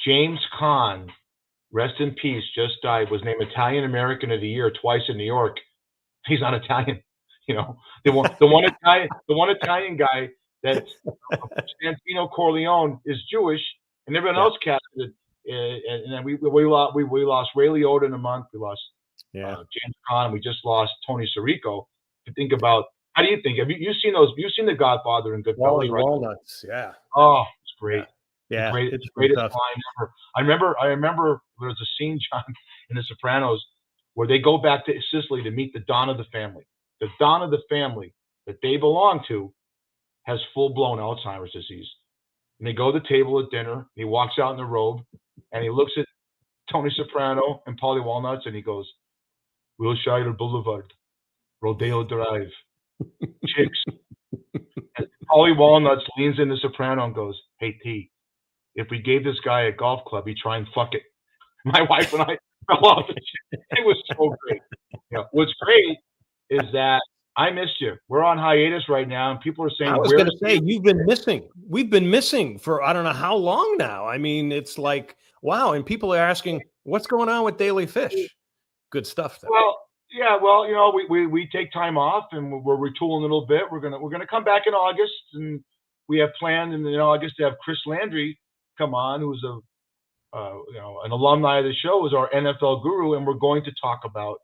James Caan, rest in peace, just died. Was named Italian American of the Year twice in New York. He's not Italian, you know. The one Italian guy that's Santino Corleone is Jewish, and everyone Yeah. else casted. And then we lost Ray Liotta in a month. We lost James Caan. We just lost Tony Sirico. To think about, how do you think? Have you seen those? You've seen The Godfather and Goodfellas, right? Walnuts, yeah. Oh, it's great. Yeah, the it's greatest tough. line ever. I remember there's a scene, John, in The Sopranos where they go back to Sicily to meet the Don of the family. The Don of the family that they belong to has full-blown Alzheimer's disease. And they go to the table at dinner, and he walks out in the robe, and he looks at Tony Soprano and Paulie Walnuts, and he goes, Wilshire Boulevard, Rodeo Drive, chicks. And Paulie Walnuts leans into Soprano and goes, hey, T, if we gave this guy a golf club, he'd try and fuck it. My wife and I fell off the chair. It was so great. What's great is that I missed you. We're on hiatus right now, and people are saying, I was going to say, you've been missing. We've been missing for I don't know how long now. I mean, it's like, wow. And people are asking, what's going on with Daily Fish? Good stuff, though. Well, we take time off, and we're retooling a little bit. We're gonna come back in August, and we have planned in August to have Chris Landry come on, who's an alumni of the show, is our NFL guru, and we're going to talk about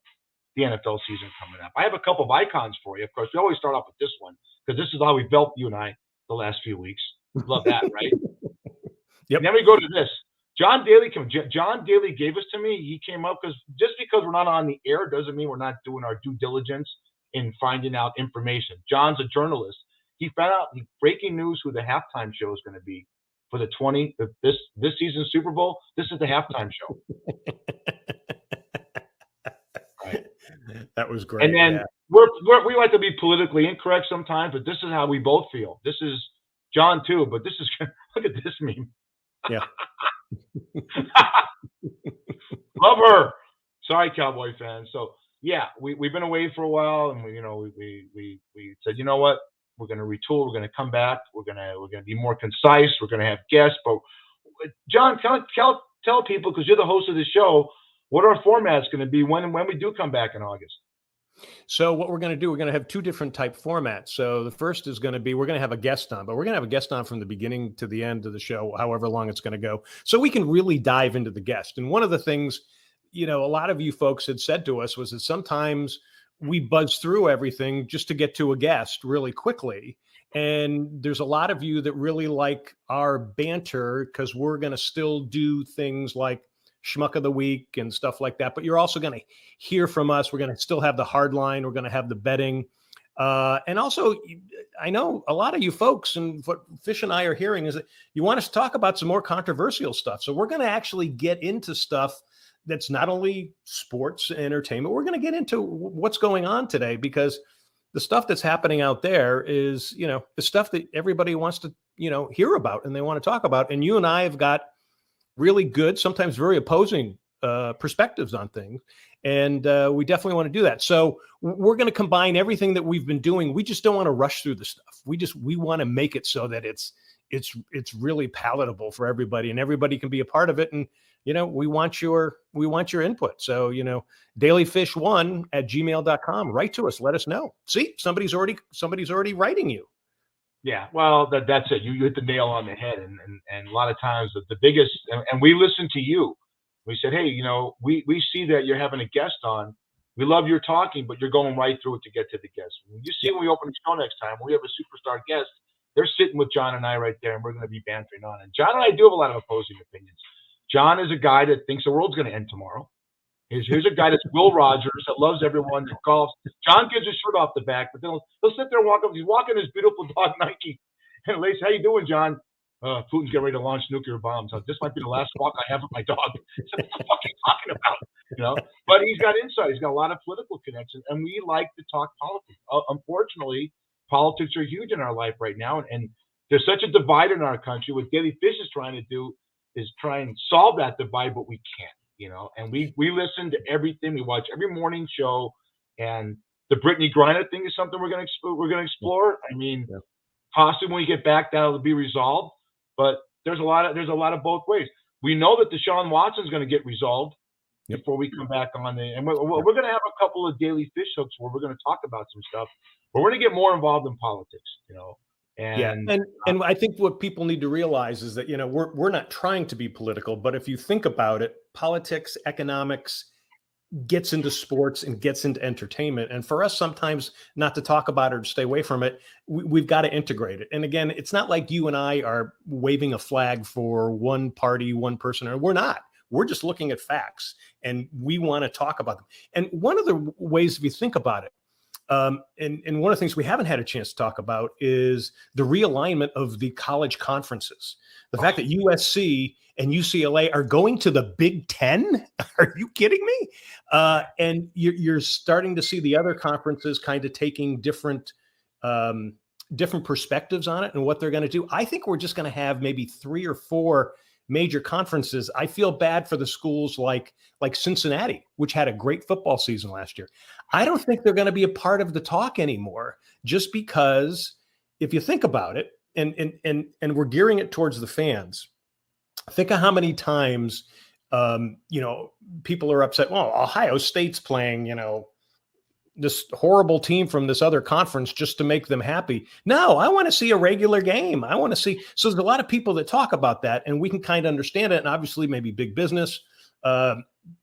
the NFL season coming up. I have a couple of icons for you. Of course, we always start off with this one because this is how we felt, you and I, the last few weeks. Love that, right? Yep. And then we go to this. John Daly gave us to me. He came up because just because we're not on the air doesn't mean we're not doing our due diligence in finding out information. John's a journalist. He found out breaking news who the halftime show is going to be for this season's Super Bowl. This is the halftime show. Right. That was great. And then we like to be politically incorrect sometimes, but this is how we both feel. This is John too, but this is look at this meme. Yeah. Love her. Sorry, Cowboy fans. So yeah, we've been away for a while, and we said, you know what, we're going to retool. We're going to come back. We're going to be more concise. We're going to have guests. But John, tell people, because you're the host of the show, what our format's going to be when we do come back in August. So what we're going to do, we're going to have two different type formats. So the first is going to be, we're going to have a guest on, but we're going to have a guest on from the beginning to the end of the show, however long it's going to go, so we can really dive into the guest. And one of the things, a lot of you folks had said to us was that sometimes we buzz through everything just to get to a guest really quickly. And there's a lot of you that really like our banter because we're going to still do things like Schmuck of the Week and stuff like that. But you're also going to hear from us. We're going to still have the hard line. We're going to have the betting. And also, I know a lot of you folks, and what Fish and I are hearing is that you want us to talk about some more controversial stuff. So we're going to actually get into stuff that's not only sports and entertainment. We're going to get into what's going on today, because the stuff that's happening out there is, the stuff that everybody wants to, hear about and they want to talk about. And you and I have got really good, sometimes very opposing perspectives on things. And we definitely want to do that. So we're going to combine everything that we've been doing. We just don't want to rush through the stuff. We want to make it so that it's really palatable for everybody, and everybody can be a part of it. And, we want your input. So, dailyfish1@gmail.com, write to us. Let us know. See, somebody's already writing you. Yeah, well, that's it. You hit the nail on the head, and a lot of times the biggest, and we listen to you. We said, hey, we see that you're having a guest on. We love your talking, but you're going right through it to get to the guest. When we open the show next time, we have a superstar guest. They're sitting with John and I right there, and we're going to be bantering on. And John and I do have a lot of opposing opinions. John is a guy that thinks the world's going to end tomorrow. Here's a guy that's Will Rogers, that loves everyone, that golfs. John gives his shirt off the back, but then he'll sit there and walk up. He's walking his beautiful dog, Nike. And Lace, how you doing, John? Putin's getting ready to launch nuclear bombs. This might be the last walk I have with my dog. So what the fuck are you talking about? But he's got insight. He's got a lot of political connections, and we like to talk politics. Unfortunately, politics are huge in our life right now, and there's such a divide in our country. What Daily Fish is trying to do is try and solve that divide, but we can't. And we listen to everything. We watch every morning show, and the Brittany Griner thing is something we're going to explore. I mean, possibly when we get back, that'll be resolved. But there's a lot of both ways. We know that Deshaun Watson is going to get resolved Yep. before we come back on. And we're going to have a couple of daily fish hooks where we're going to talk about some stuff. But we're going to get more involved in politics, you know. And I think what people need to realize is that, you know, we're not trying to be political, but if you think about it, politics, economics gets into sports and gets into entertainment. And for us, sometimes not to talk about it or stay away from it, we've got to integrate it. And again, it's not like you and I are waving a flag for one party, one person, or we're not. We're just looking at facts and we want to talk about them. And one of the ways, if you think about it, and one of the things we haven't had a chance to talk about is the realignment of the college conferences. The fact that USC and UCLA are going to the Big Ten. Are you kidding me? And you're starting to see the other conferences kind of taking different perspectives on it and what they're going to do. I think we're just going to have maybe 3 or 4 major conferences. I feel bad for the schools like Cincinnati, which had a great football season last year. I don't think they're going to be a part of the talk anymore, just because if you think about it, and we're gearing it towards the fans, think of how many times, you know, people are upset. Well, Ohio State's playing, you know, this horrible team from this other conference just to make them happy. No, I want to see a regular game. I want to see. So there's a lot of people that talk about that, and we can kind of understand it. And obviously maybe big business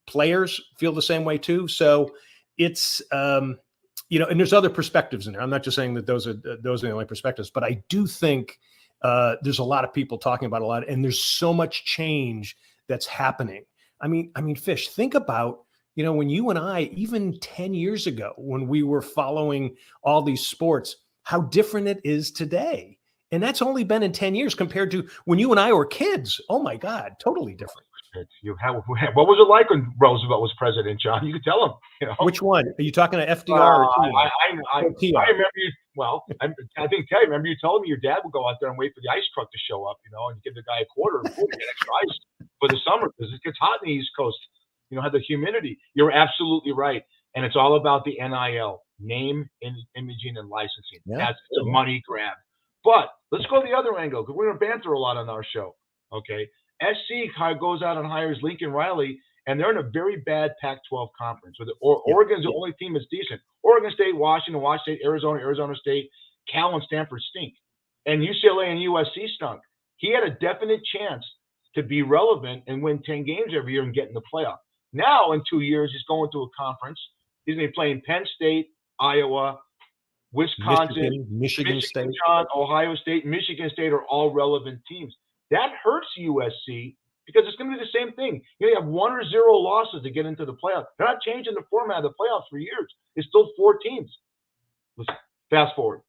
players feel the same way too. So it's, you know, and there's other perspectives in there. I'm not just saying that those are the only perspectives, but I do think there's a lot of people talking about a lot, and there's so much change that's happening. I mean, Fish, think about, you know, when you and I, even 10 years ago, when we were following all these sports, how different it is today. And that's only been in 10 years compared to when you and I were kids. Oh my God, totally different. What was it like when Roosevelt was president, John? You could tell him. You know? Which one? Are you talking to FDR or TR? I remember you. Well, I think Ted, remember you told me your dad would go out there and wait for the ice truck to show up, you know, and give the guy a quarter and get extra ice for the summer because it gets hot in the East Coast. You know, have the humidity. You're absolutely right. And it's all about the NIL, name, imaging, and licensing. Yeah. That's a money grab. But let's go the other angle because we're going to banter a lot on our show. Okay. SC goes out and hires Lincoln Riley, and they're in a very bad Pac-12 conference. Oregon's the only team that's decent. Oregon State, Washington State, Arizona State, Cal and Stanford stink. And UCLA and USC stunk. He had a definite chance to be relevant and win 10 games every year and get in the playoff. Now, in 2 years, he's going to a conference. He's going to be playing Penn State, Iowa, Wisconsin, Michigan State, Ohio State, Michigan State are all relevant teams. That hurts USC because it's going to be the same thing. You have 1 or 0 losses to get into the playoffs. They're not changing the format of the playoffs for years. It's still 4 teams. Listen, fast forward.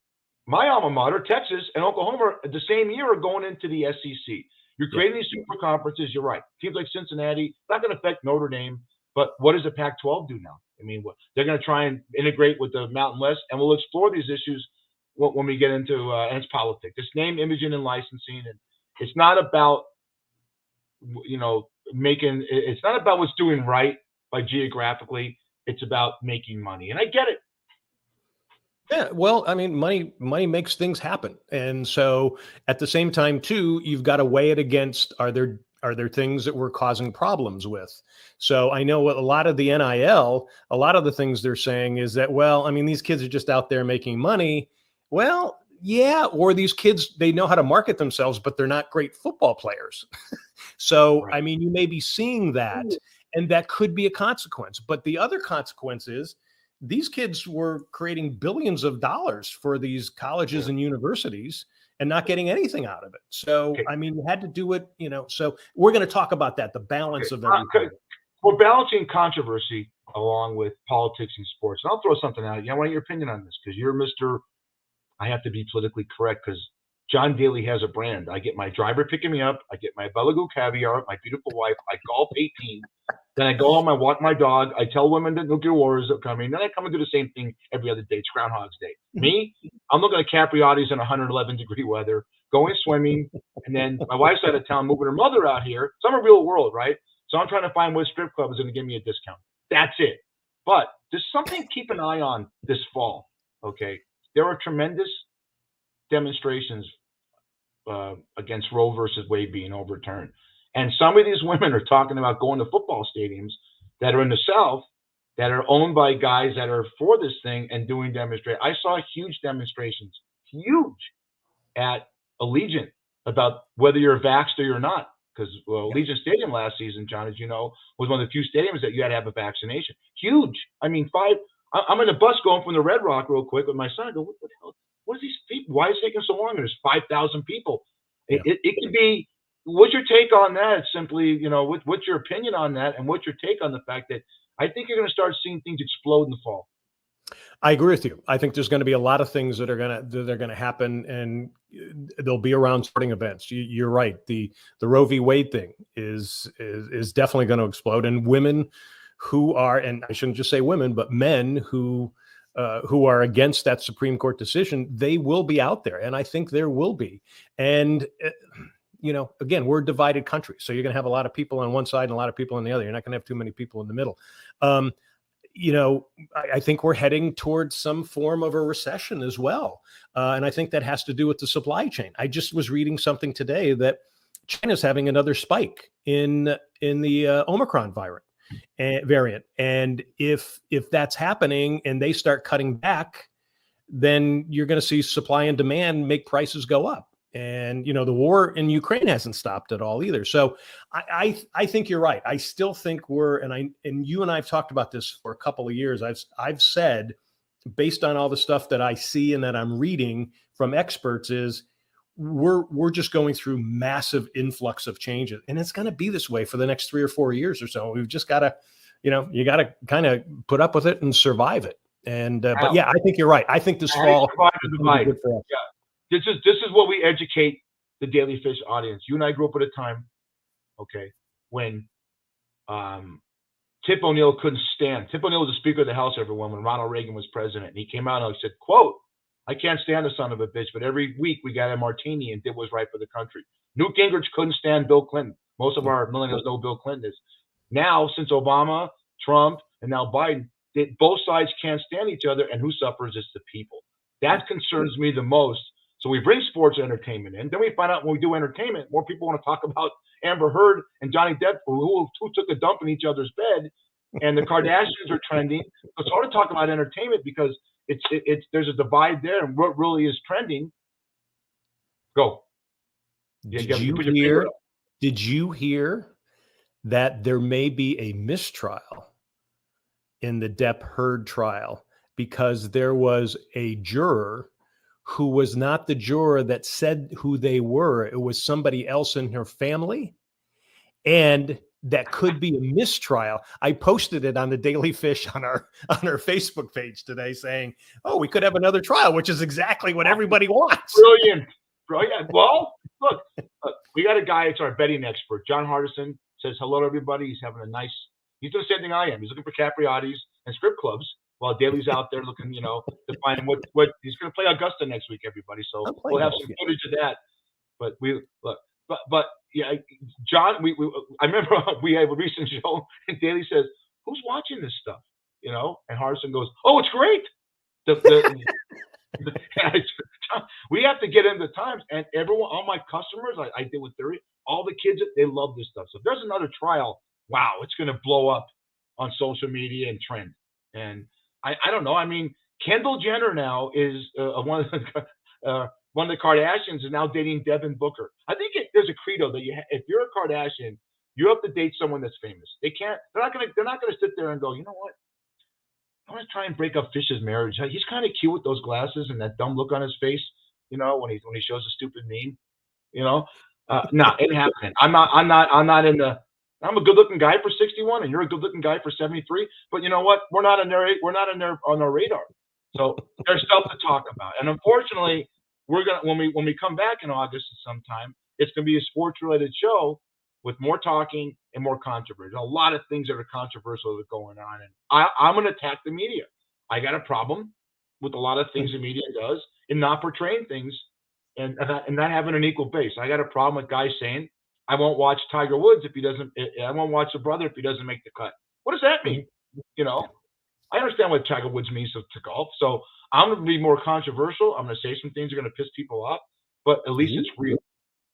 My alma mater, Texas, and Oklahoma, the same year are going into the SEC. You're creating these super conferences. You're right. Teams like Cincinnati, not going to affect Notre Dame. But what does the Pac-12 do now? I mean, they're going to try and integrate with the Mountain West, and we'll explore these issues when we get into and it's politics. It's name, imaging, and licensing, and it's not about, you know, it's not about what's doing right by geographically. It's about making money, and I get it. Yeah, well, I mean, money makes things happen, and so at the same time, too, you've got to weigh it against are there things that we're causing problems with? So I know a lot of the NIL, a lot of the things they're saying is that, well, I mean, these kids are just out there making money. Well, yeah, or these kids, they know how to market themselves, but they're not great football players. So, right. I mean, you may be seeing that, and that could be a consequence. But the other consequence is these kids were creating billions of dollars for these colleges and universities and not getting anything out of it. So, I mean, you had to do it, you know, so we're going to talk about that, the balance of everything. We're balancing controversy along with politics and sports. And I'll throw something out. I want your opinion on this because you're Mr. I have to be politically correct because John Daly has a brand. I get my driver picking me up. I get my Beluga caviar, my beautiful wife. I golf 18. Then I go home, I walk my dog. I tell women that nuclear war is coming. Then I come and do the same thing every other day. It's Groundhog's Day. Me, I'm looking at Capriotti's in 111-degree weather, going swimming. And then my wife's out of town moving her mother out here. So I'm a real world, right? So I'm trying to find what strip club is going to give me a discount. That's it. But there's something to keep an eye on this fall, okay? There are tremendous demonstrations against Roe versus Wade being overturned. And some of these women are talking about going to football stadiums that are in the South that are owned by guys that are for this thing and doing demonstrations. I saw huge demonstrations, huge, at Allegiant about whether you're vaxxed or you're not. Because Allegiant Stadium last season, John, as you know, was one of the few stadiums that you had to have a vaccination. Huge. I mean, I'm in a bus going from the Red Rock real quick with my son. I go, what the hell? What is these people? Why is it taking so long? There's 5,000 people. Yeah. It could be. What's your take on that? It's simply, what's your opinion on that, and what's your take on the fact that I think you're going to start seeing things explode in the fall? I agree with you. I think there's going to be a lot of things that are going to happen, and they'll be around sporting events. You're right. The Roe v. Wade thing is definitely going to explode, and women who are, and I shouldn't just say women, but men who are against that Supreme Court decision, they will be out there, and I think there will be. And again, we're a divided country, so you're going to have a lot of people on one side and a lot of people on the other. You're not going to have too many people in the middle. I think we're heading towards some form of a recession as well. And I think that has to do with the supply chain. I just was reading something today that China's having another spike in the Omicron variant. And if that's happening and they start cutting back, then you're going to see supply and demand make prices go up. And, the war in Ukraine hasn't stopped at all either. So I think you're right. I still think and you and I have talked about this for a couple of years. I've said, based on all the stuff that I see and that I'm reading from experts, is we're just going through massive influx of changes. And it's going to be this way for the next 3 or 4 years or so. We've just got to, you got to kind of put up with it and survive it. And, but yeah, I think you're right. I think this fall is good for us. Yeah. This is what we educate the Daily Fish audience. You and I grew up at a time, okay, when Tip O'Neill couldn't stand. Tip O'Neill was the Speaker of the House, everyone, when Ronald Reagan was president. And he came out and he said, quote, "I can't stand the son of a bitch, but every week we got a martini and did what's right for the country." Newt Gingrich couldn't stand Bill Clinton. Most of our millennials know who Bill Clinton is. Now, since Obama, Trump, and now Biden, both sides can't stand each other, and who suffers is the people. That concerns me the most. So we bring sports entertainment in. Then we find out when we do entertainment, more people want to talk about Amber Heard and Johnny Depp, who took a dump in each other's bed, and the Kardashians are trending. So it's hard to talk about entertainment because there's a divide there, and what really is trending. Go. Did you hear that there may be a mistrial in the Depp Heard trial because there was a juror who was not the juror that said who they were? It was somebody else in her family, and that could be a mistrial. I posted it on the Daily Fish on our Facebook page today, saying, "Oh, we could have another trial," which is exactly what everybody wants. Brilliant. Well, look, we got a guy. It's our betting expert, John Hardison. Says hello to everybody. He's having he's doing the same thing I am. He's looking for Capriotti's and strip clubs, while Daly's out there looking, to find what he's going to play Augusta next week, everybody. So we'll have some footage of that. But but yeah, John, I remember we had a recent show, and Daly says, "Who's watching this stuff?" And Hardison goes, "Oh, it's great." We have to get into times, and everyone, all my customers, I did with 30, all the kids, they love this stuff. So if there's another trial, wow, it's going to blow up on social media and trend. And I don't know. I mean, Kendall Jenner now is one of the Kardashians is now dating Devin Booker. I think there's a credo that if you're a Kardashian, you have to date someone that's famous. They're not gonna sit there and go, you know what? I want to try and break up Fish's marriage. He's kind of cute with those glasses and that dumb look on his face. When he shows a stupid meme. No, it ain't happening. I'm not in the. I'm a good-looking guy for 61, and you're a good-looking guy for 73. But you know what? We're not on their radar. So there's stuff to talk about. And unfortunately, we're gonna when we come back in August sometime, it's gonna be a sports-related show with more talking and more controversy. A lot of things that are controversial that are going on, and I'm gonna attack the media. I got a problem with a lot of things the media does in not portraying things and not having an equal base. I got a problem with guys saying, "I won't watch Tiger Woods if he doesn't. I won't watch the brother if he doesn't make the cut." What does that mean? I understand what Tiger Woods means to golf. So I'm going to be more controversial. I'm going to say some things that are going to piss people off, but at least it's real.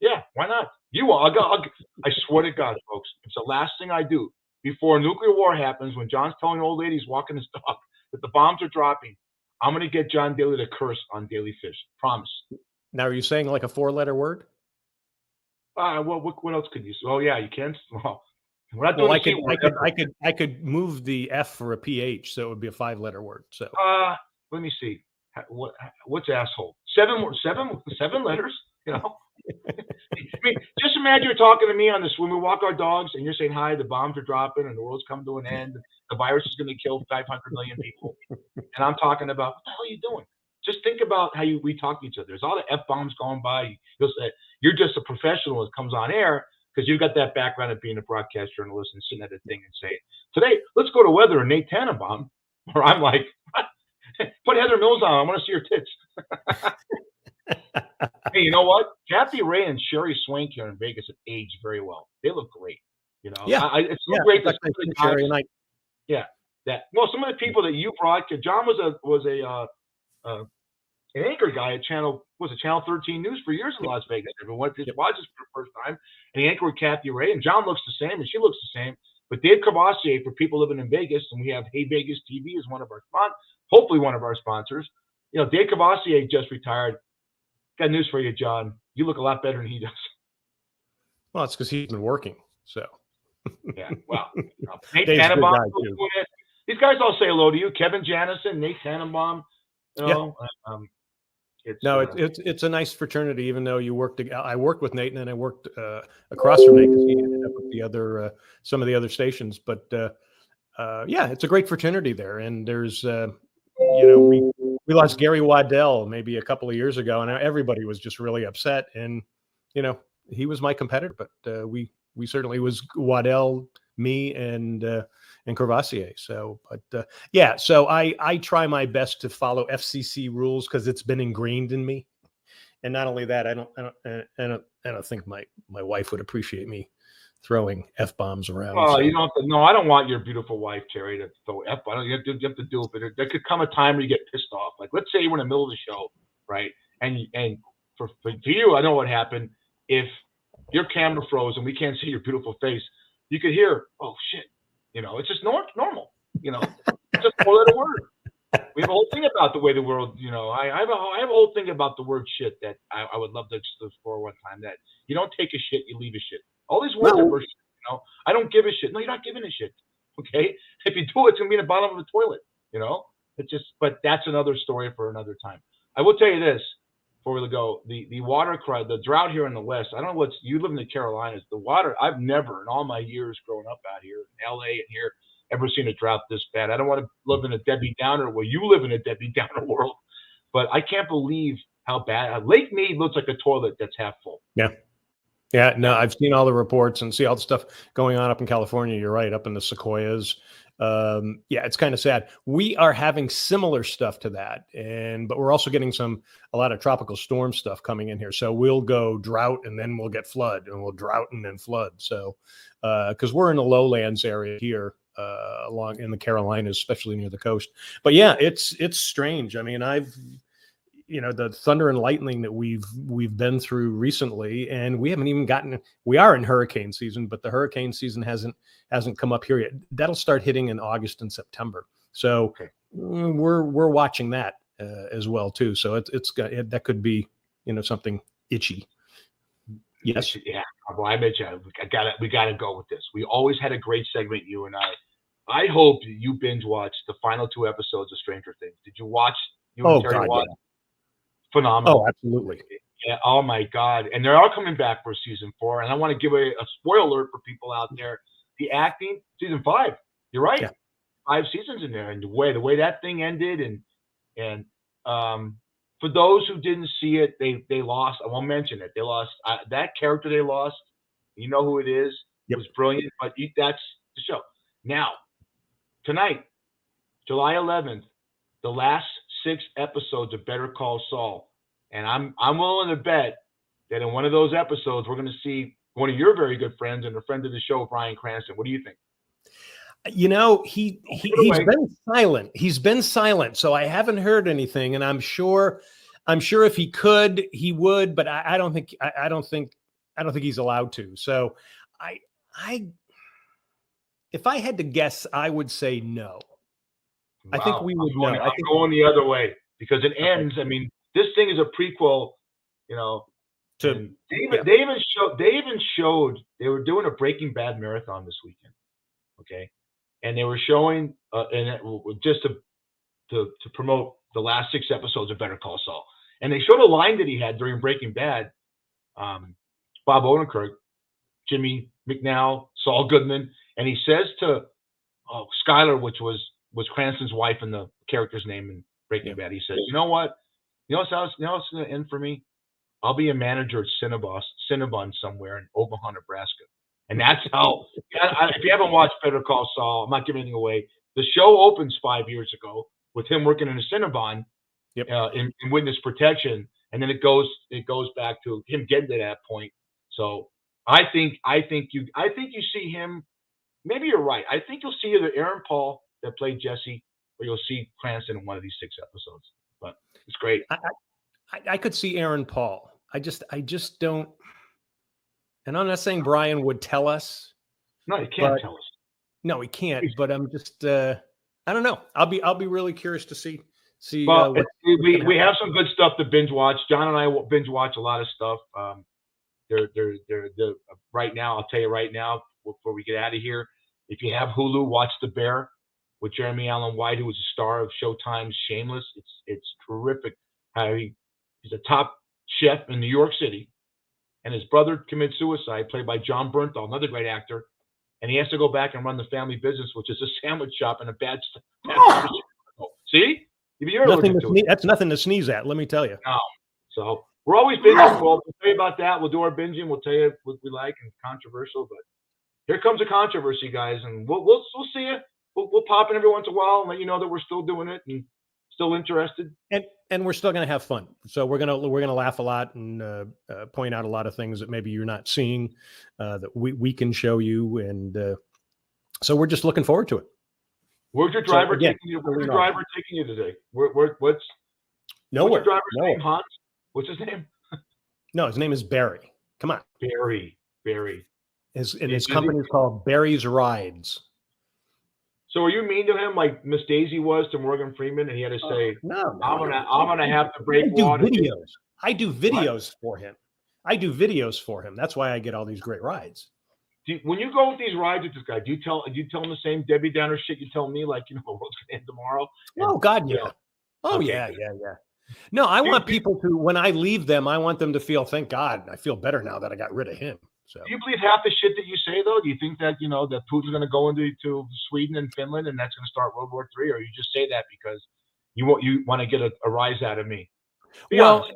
Yeah, why not? You will. I swear to God, folks, it's the last thing I do before a nuclear war happens. When John's telling old ladies walking his dog that the bombs are dropping, I'm going to get John Daly to curse on Daily Fish. Promise. Now, are you saying like a 4-letter word? Well, what else could you say? Oh yeah, you can. Well, we're not doing I could move the F for a PH, so it would be a 5-letter word. So let me see. What's asshole? Seven letters. You know. I mean, just imagine you're talking to me on this when we walk our dogs, and you're saying, "Hi, the bombs are dropping, and the world's come to an end. The virus is going to kill 500 million people," and I'm talking about, "What the hell are you doing?" Just think about how we talk to each other. There's all the f bombs going by. You'll say you're just a professional that comes on air because you've got that background of being a broadcast journalist and sitting at a thing and say, "Today, let's go to weather and Nate Tannenbaum," or I'm like, "Put Heather Mills on. I want to see your tits." Hey, you know what? Kathy Ray and Sherry Swank here in Vegas have aged very well. They look great. You know, yeah, it's so great to see Sherry and I. Yeah, well, some of the people that you brought, John was an anchor guy at Channel 13 News for years in Las Vegas. Everyone watched this for the first time, and he anchored with Kathy Ray, and John looks the same, and she looks the same. But Dave Cavassier, for people living in Vegas, and we have Hey Vegas TV as one of our hopefully one of our sponsors. You know, Dave Cavassier just retired. Got news for you, John. You look a lot better than he does. Well, it's because he's been working. So yeah, well, Nate Tannenbaum. These guys all say hello to you. Kevin Janison, Nate Tannenbaum. You know, it's a nice fraternity. Even though I worked with Nate, and then I worked across from Nate because he ended up with the other some of the other stations. But yeah, it's a great fraternity there, and there's we lost Gary Waddell maybe a couple of years ago, and everybody was just really upset. And he was my competitor, but we certainly was Waddell, me, and Cavassier. So, but yeah, so I try my best to follow FCC rules because it's been ingrained in me. And not only that, I don't think my wife would appreciate me throwing F-bombs around. Oh, so. You don't have to. No, I don't want your beautiful wife, Terry, to throw F-bombs. You have to do it, but there could come a time where you get pissed off. Like, let's say you're in the middle of the show, right? And for you, I know what happened. If your camera froze and we can't see your beautiful face, you could hear, "Oh shit," it's just normal. It's just 4-letter word. We have a whole thing about the way the world. I have a whole thing about the word shit that I would love to explore one time. That you don't take a shit, you leave a shit. All these words are shit, I don't give a shit. No, you're not giving a shit. Okay? If you do, it's gonna be in the bottom of the toilet. It's just. But that's another story for another time. I will tell you this before we go: the water cry, the drought here in the West. I don't know you live in the Carolinas. The water. I've never in all my years growing up out here in LA and here ever seen a drought this bad. I don't want to live in a Debbie Downer. Well, you live in a Debbie Downer world, but I can't believe how bad. Lake Mead looks like a toilet that's half full. Yeah. Yeah, no, I've seen all the reports and see all the stuff going on up in California. You're right, up in the Sequoias. Yeah, it's kind of sad. We are having similar stuff to that, but we're also getting a lot of tropical storm stuff coming in here. So we'll go drought and then we'll get flood, and we'll drought and then flood. So because we're in the lowlands area here along in the Carolinas, especially near the coast. But yeah, it's strange. I mean, the thunder and lightning that we've been through recently, and we haven't even we are in hurricane season, but the hurricane season hasn't come up here yet. That'll start hitting in August and September. So we're watching that as well too. So that could be, something itchy. Yes. Yeah. Well, I bet you we gotta go with this. We always had a great segment, you and I. I hope you binge watched the final 2 episodes of Stranger Things. Did you watch? You and Terry watched? Yeah. Phenomenal. Oh, absolutely. Yeah. Oh my God. And they are coming back for season 4. And I want to give a spoiler alert for people out there. The acting, season 5. You're right. Yeah. 5 seasons in there, and the way that thing ended, and for those who didn't see it, they lost. I won't mention it. They lost that character. They lost. You know who it is. Yep. It was brilliant. But that's the show. Now, tonight, July 11th, the last 6 episodes of Better Call Saul, and I'm willing to bet that in one of those episodes we're going to see one of your very good friends and a friend of the show, Bryan Cranston. What do you think? He's been silent. He's been silent, so I haven't heard anything. And I'm sure if he could, he would. But I don't think I don't think he's allowed to. So I, I, if I had to guess, I would say no. I think Wow, we would know. I I'm think going the other way because it okay. ends. I mean, this thing is a prequel, you know. To And yeah, they even showed they were doing a Breaking Bad marathon this weekend. Okay, and they were showing just to promote the last 6 episodes of Better Call Saul, and they showed a line that he had during Breaking Bad. Bob Odenkirk, Jimmy McNally, Saul Goodman, and he says to Skylar, which was Cranston's wife and the character's name in yeah. Breaking Bad, he says, "You know what? You know what's going to end for me? I'll be a manager at Cinnabon somewhere in Omaha, Nebraska." And that's how. If you haven't watched Better Call Saul, I'm not giving anything away. The show opens 5 years ago with him working in a Cinnabon Yep. in witness protection, and then it goes back to him getting to that point. So I think you see him. Maybe you're right. I think you'll see either Aaron Paul that played Jesse, or you'll see Cranston in one of these 6 episodes. But it's great. I could see Aaron Paul. I just don't. And I'm not saying Brian would tell us. No, you can't tell us. No, he can't. But I'm just. I don't know. I'll be really curious to see. Well, we have some good stuff to binge watch. John and I will binge watch a lot of stuff. They're right now. I'll tell you right now before we get out of here. If you have Hulu, watch The Bear with Jeremy Allen White, who was a star of Showtime's Shameless. It's terrific. How he's a top chef in New York City, and his brother commits suicide, played by John Bernthal, another great actor, and he has to go back and run the family business, which is a sandwich shop in a bad. See, you're nothing to sneeze, that's nothing to sneeze at. Let me tell you. No, so we're always binging. We'll tell you about that. We'll do our binging. We'll tell you what we like and controversial, but here comes a controversy, guys, and we'll see you. We'll pop in every once in a while and let you know that we're still doing it and still interested. And we're still going to have fun. So we're gonna laugh a lot and point out a lot of things that maybe you're not seeing that we can show you, and so we're just looking forward to it. Where's your driver taking you? Where's your driver taking you today? What's nowhere? What's your driver's name? Hans? What's his name? No, his name is Barry. Come on, Barry. His company is called Barry's Rides. So are you mean to him like Miss Daisy was to Morgan Freeman, and he had to say, "No, I'm gonna have to break water." I do videos for him. That's why I get all these great rides. When you go with these rides with this guy, do you tell him the same Debbie Downer shit you tell me, like, the world's gonna end tomorrow? Oh God, yeah. Yeah. No, I want people to, when I leave them, I want them to feel, thank God, I feel better now that I got rid of him. So, do you believe half the shit that you say, though? Do you think that, that Putin's going to go into Sweden and Finland and that's going to start World War III? Or you just say that because you want to get a rise out of me? Well,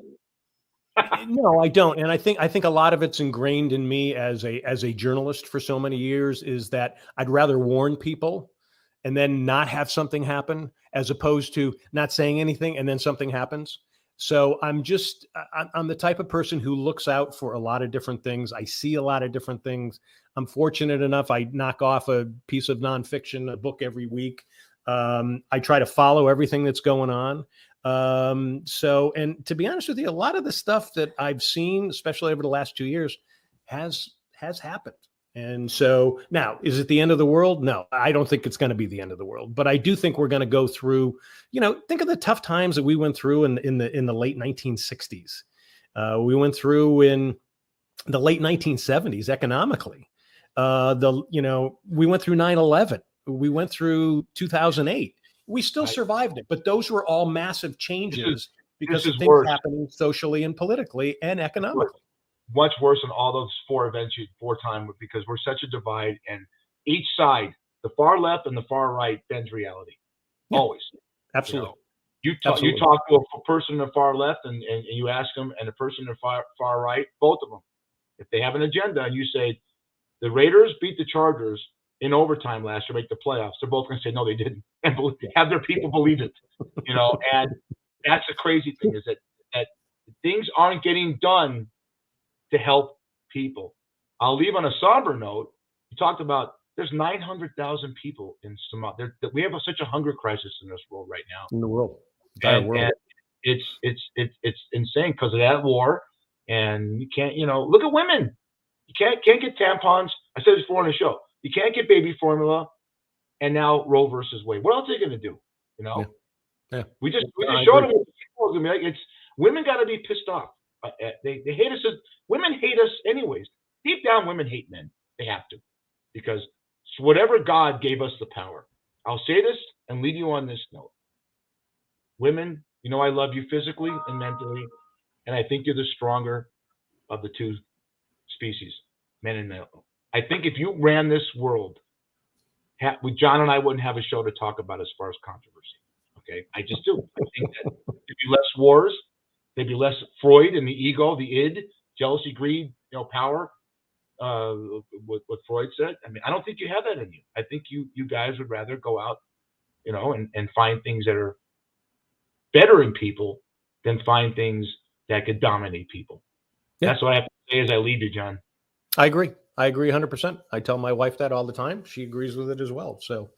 no, I don't. And I think a lot of it's ingrained in me as a journalist for so many years is that I'd rather warn people and then not have something happen as opposed to not saying anything and then something happens. So I'm the type of person who looks out for a lot of different things. I see a lot of different things. I'm fortunate enough. I knock off a piece of nonfiction, a book every week. I try to follow everything that's going on. And to be honest with you, a lot of the stuff that I've seen, especially over the last 2 years, has happened. And so now, is it the end of the world? No, I don't think it's going to be the end of the world, but I do think we're going to go through, think of the tough times that we went through in the late 1960s. We went through in the late 1970s economically. We went through 9/11. We went through 2008. We still survived it, but those were all massive changes because of things happening socially and politically and economically. Much worse than all those four events time because we're such a divide, and each side, the far left and the far right, bends reality. Yeah, always. Absolutely. You talk to a person in the far left and you ask them, and a person in the far right, both of them, if they have an agenda, and you say the Raiders beat the Chargers in overtime last year, make the playoffs, they're both going to say no, they didn't, and have their people believe it. And that's the crazy thing is that things aren't getting done to help people. I'll leave on a somber note. You talked about there's 900,000 people in Somalia. We have such a hunger crisis in this world right now. In the world, and it's insane because of that war. And you can't, look at women. You can't get tampons. I said this before on the show. You can't get baby formula, and now Roe versus Wade. What else are they going to do? You know, Yeah. we just showed them what the like. It's women got to be pissed off. They hate us. Women hate us anyways. Deep down, women hate men. They have to, because whatever God gave us the power. I'll say this and leave you on this note. Women, you know I love you physically and mentally, and I think you're the stronger of the two species, men and male. I think if you ran this world, John and I wouldn't have a show to talk about as far as controversy. Okay, I just do. I think that there'd be less wars, there'd be less Freud and the ego, the id, jealousy, greed, power. What Freud said. I mean, I don't think you have that in you. I think you guys would rather go out, and find things that are better in people than find things that could dominate people. Yeah. That's what I have to say as I leave you, John. I agree 100%. I tell my wife that all the time. She agrees with it as well. So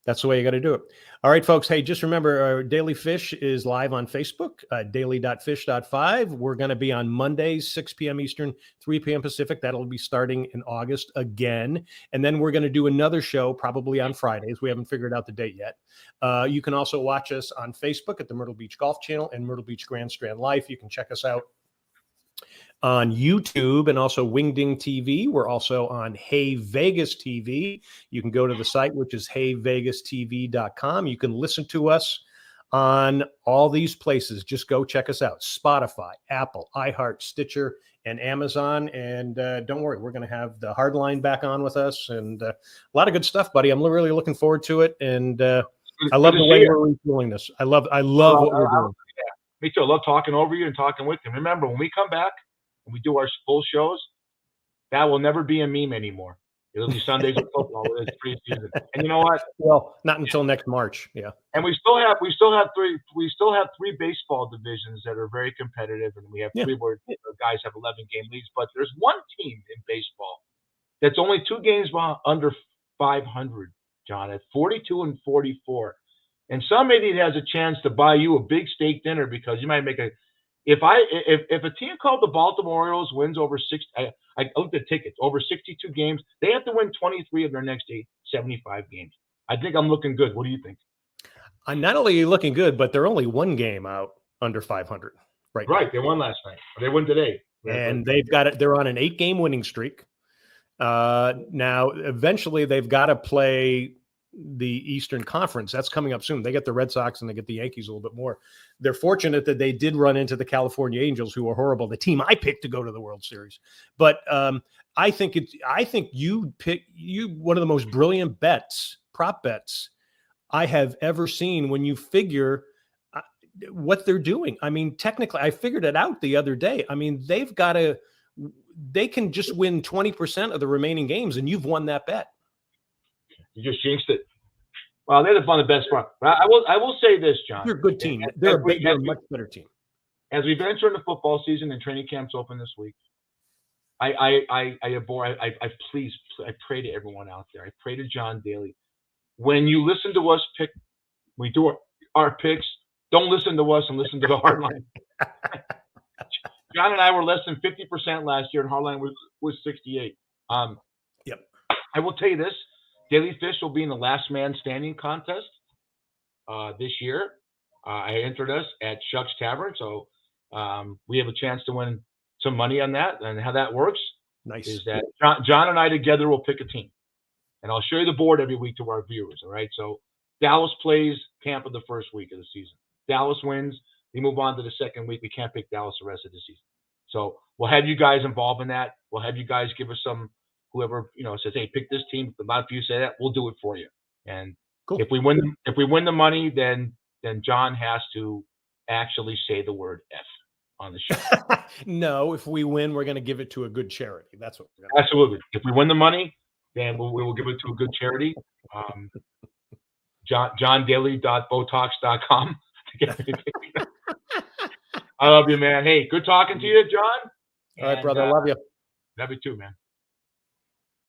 that's the way you got to do it. All right, folks. Hey, just remember, Daily Fish is live on Facebook, daily.fish.5. We're going to be on Mondays, 6 p.m. Eastern, 3 p.m. Pacific. That'll be starting in August again. And then we're going to do another show probably on Fridays. We haven't figured out the date yet. You can also watch us on Facebook at the Myrtle Beach Golf Channel and Myrtle Beach Grand Strand Life. You can check us out on YouTube and also Wingding TV. We're also on Hey Vegas TV. You can go to the site, which is heyvegastv.com. You can listen to us on all these places. Just go check us out. Spotify, Apple, iHeart, Stitcher, and Amazon. And don't worry, we're going to have the Hardline back on with us, and a lot of good stuff, buddy. I'm really looking forward to it. And I love the way we're redoing this. I love what we're doing. Yeah, me too. I love talking over you and talking with you. Remember, when we come back, and we do our full shows, that will never be a meme anymore. It'll be Sundays of football. It's preseason, and you know what? Well, not until next March. Yeah. And we still have three baseball divisions that are very competitive, and we have three where guys have 11-game leads. But there's one team in baseball that's only 2 games under 500, John, at 42-44, and some idiot has a chance to buy you a big steak dinner because you might make a. If a team called the Baltimore Orioles wins over 6, I looked at tickets over 62 games, they have to win 23 of their next 75 games. I think I'm looking good. What do you think? I'm not only looking good, but they're only 1 game out under 500 right now. Right, they won last night. They won today, and they've got it. They're on an 8-game winning streak. Now, eventually, they've got to play the Eastern Conference. That's coming up soon. They get the Red Sox and they get the Yankees a little bit more. They're fortunate that they did run into the California Angels, who are horrible, the team I picked to go to the World Series. But I think you one of the most brilliant prop bets I have ever seen when you figure what they're doing. I mean, technically, I figured it out the other day. I mean, they can just win 20% of the remaining games, and you've won that bet. You just jinxed it. Well, they're one of the best front. I will say this, John. They're a good team. They're a much better team. As we venture into football season and training camps open this week, I pray to everyone out there. I pray to John Daly. When you listen to us we do our picks. Don't listen to us and listen to the Hardline. John and I were less than 50% last year, and Hardline was 68. Yep. I will tell you this. Daily Fish will be in the last man standing contest this year. I entered us at Shuck's Tavern, so we have a chance to win some money on that. And how that works is that John and I together will pick a team. And I'll show you the board every week to our viewers, all right? So Dallas plays Tampa the first week of the season. Dallas wins. We move on to the second week. We can't pick Dallas the rest of the season. So we'll have you guys involved in that. We'll have you guys give us some. Whoever says, "Hey, pick this team." A lot of you say that. We'll do it for you. And cool. If we win the money, then John has to actually say the word F on the show. No, if we win, we're going to give it to a good charity. That's what we're going to do. Absolutely. If we win the money, then we will give it to a good charity. JohnDaly.Botox.com. I love you, man. Hey, good talking to you, John. All right, brother. I love you. Love you too, man.